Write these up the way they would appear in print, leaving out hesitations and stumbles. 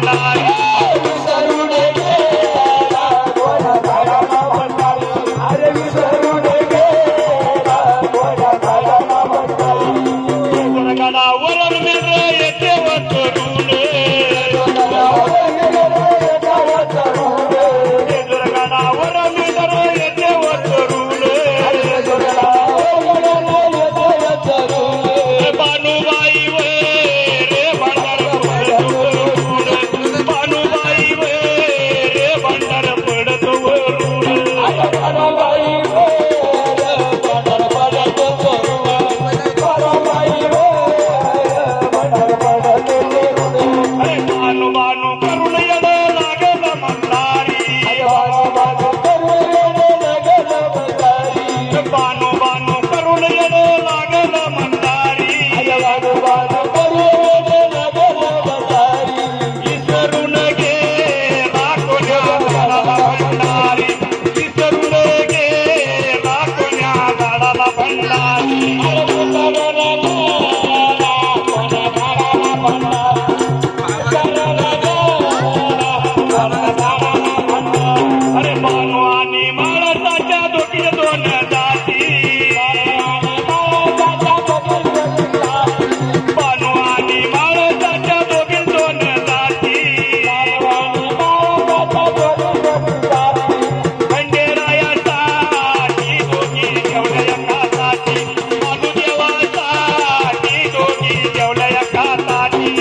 भंडारी विसरून गेला गोड्या झाडाला भंडारी अरे विसरून गेला गोड्या झाडाला भंडारी गडावर मेर येते वचरून गडावर मेर येते वचरून बानुबाई रे भंडार पडतो बानुबाई रे भंडार पडतो बानु बानु करून येड लागल मंदारी बानु बानु करून येड लागल मंदारी विसरून गेला कोण्या झाडाला भंडारी विसरून गेला कोण्या झाडाला भंडारी अरे बानु आणि माळसाच्या दोघी दोन जाती बानु आणि माळसाच्या दोघी दोन जाती खंडेरायासाठी दोघी जेवल्या एका साठी माधुदेवासाठी दोघी जेवल्या एका साठी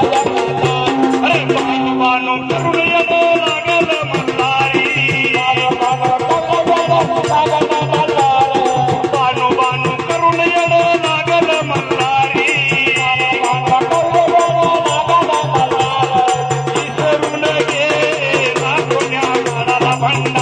अरे बानु बानु करून येड लागल मंदारी बानु बानु करून येड लागल मंदारी विसरून गेला कोण्या झाडाला भंडारी